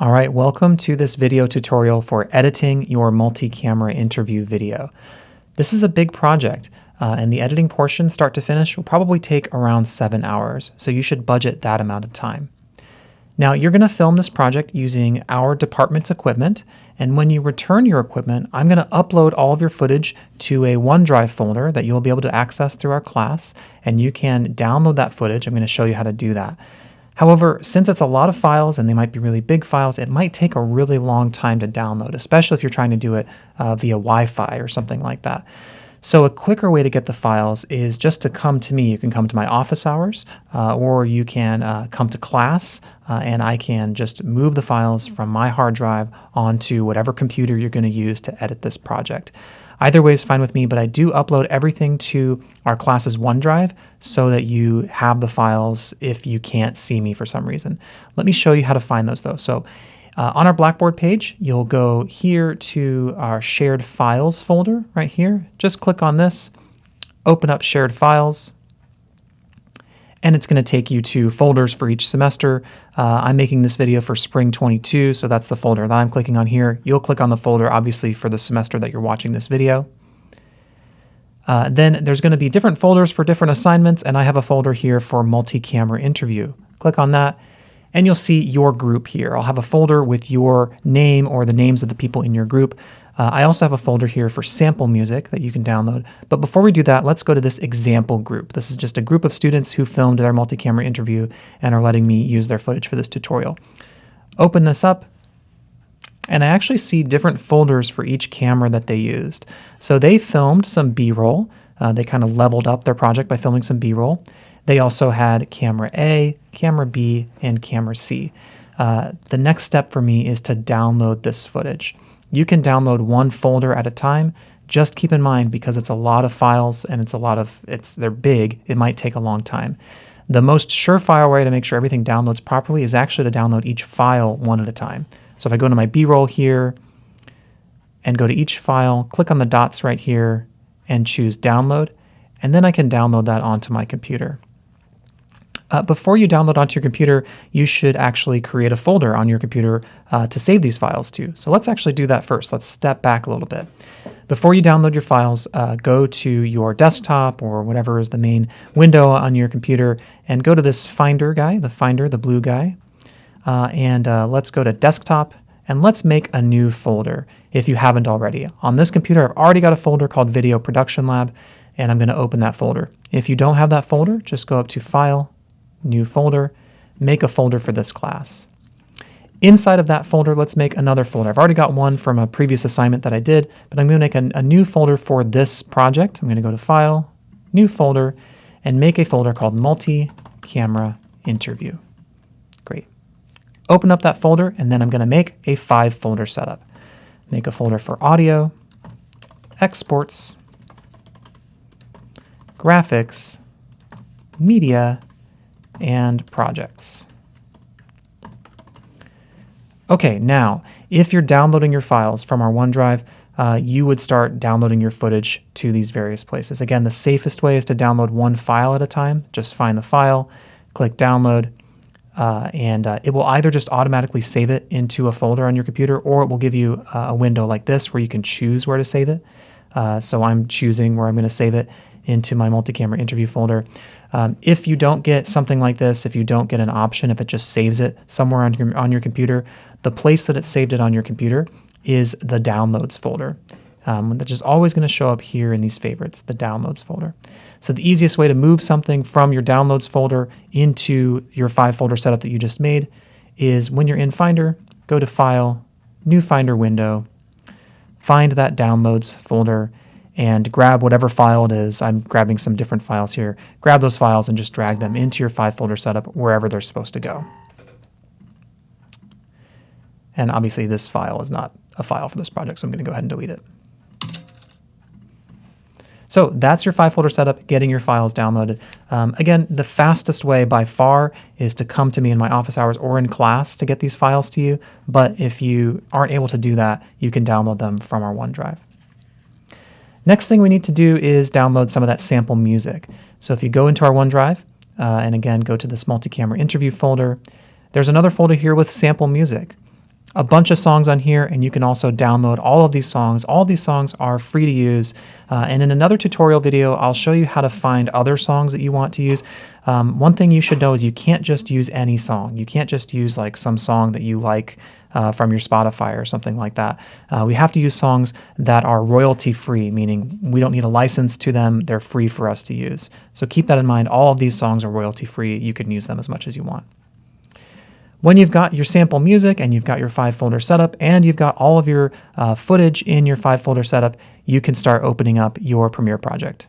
All right, welcome to this video tutorial for editing your multi-camera interview video. This is a big project, and the editing portion, start to finish, will probably take around 7 hours, so you should budget that amount of time. Now, you're going to film this project using our department's equipment, and when you return your equipment, I'm going to upload all of your footage to a OneDrive folder that you'll be able to access through our class, and you can download that footage. I'm going to show you how to do that. However, since it's a lot of files and they might be really big files, it might take a really long time to download, especially if you're trying to do it via Wi-Fi or something like that. So a quicker way to get the files is just to come to me. You can come to my office hours, or you can come to class, and I can just move the files from my hard drive onto whatever computer you're going to use to edit this project. Either way is fine with me, but I do upload everything to our class's OneDrive so that you have the files if you can't see me for some reason. Let me show you how to find those though. So on our Blackboard page, you'll go here to our Shared Files folder right here. Just click on this, open up Shared Files, and it's going to take you to folders for each semester. I'm making this video for Spring 22, so that's the folder that I'm clicking on here. You'll click on the folder, obviously, for the semester that you're watching this video. Then there's going to be different folders for different assignments, and I have a folder here for multi-camera interview. Click on that, and you'll see your group here. I'll have a folder with your name or the names of the people in your group. I also have a folder here for sample music that you can download. But before we do that, let's go to this example group. This is just a group of students who filmed their multi-camera interview and are letting me use their footage for this tutorial. Open this up, and I actually see different folders for each camera that they used. So they filmed some B-roll. They kind of leveled up their project by filming some B-roll. They also had camera A, camera B, and camera C. The next step for me is to download this footage. You can download one folder at a time. Just keep in mind, because it's a lot of files and they're big, it might take a long time. The most surefire way to make sure everything downloads properly is actually to download each file one at a time. So if I go to my B-roll here and go to each file, click on the dots right here and choose download, and then I can download that onto my computer. Before you download onto your computer, you should actually create a folder on your computer to save these files to. So let's actually do that first. Let's step back a little bit. Before you download your files, go to your desktop or whatever is the main window on your computer and go to this Finder guy, the blue guy, and let's go to Desktop and let's make a new folder if you haven't already. On this computer, I've already got a folder called Video Production Lab, and I'm going to open that folder. If you don't have that folder, just go up to File, New Folder, make a folder for this class. Inside of that folder, let's make another folder. I've already got one from a previous assignment that I did, but I'm going to make a new folder for this project. I'm going to go to File, New Folder, and make a folder called Multi-Camera Interview. Great. Open up that folder, and then I'm going to make a 5-folder setup. Make a folder for Audio, Exports, Graphics, Media, and Projects. Okay, now, if you're downloading your files from our OneDrive, you would start downloading your footage to these various places. Again, the safest way is to download one file at a time. Just find the file, click download, and it will either just automatically save it into a folder on your computer, or it will give you a window like this where you can choose where to save it. So I'm choosing where I'm going to save it into my multi-camera interview folder. If you don't get something like this, if you don't get an option, if it just saves it somewhere on your computer, the place that it saved it on your computer is the Downloads folder. That's just always going to show up here in these favorites, the Downloads folder. So the easiest way to move something from your Downloads folder into your 5-folder setup that you just made is when you're in Finder, go to File, New Finder window, find that Downloads folder, and grab whatever file it is. I'm grabbing some different files here. Grab those files and just drag them into your 5-folder setup wherever they're supposed to go. And obviously this file is not a file for this project, so I'm going to go ahead and delete it. So that's your 5-folder setup, getting your files downloaded. Again, the fastest way by far is to come to me in my office hours or in class to get these files to you. But if you aren't able to do that, you can download them from our OneDrive. Next thing we need to do is download some of that sample music. So if you go into our OneDrive, and again, go to this multi-camera interview folder, there's another folder here with sample music. a bunch of songs on here, and you can also download all of these songs. All these songs are free to use. And in another tutorial video, I'll show you how to find other songs that you want to use. One thing you should know is you can't just use any song. You can't just use like some song that you like from your Spotify or something like that. We have to use songs that are royalty free, meaning we don't need a license to them. They're free for us to use. So keep that in mind. All of these songs are royalty free. You can use them as much as you want. When you've got your sample music and you've got your 5-folder setup and you've got all of your footage in your 5-folder setup, you can start opening up your Premiere project.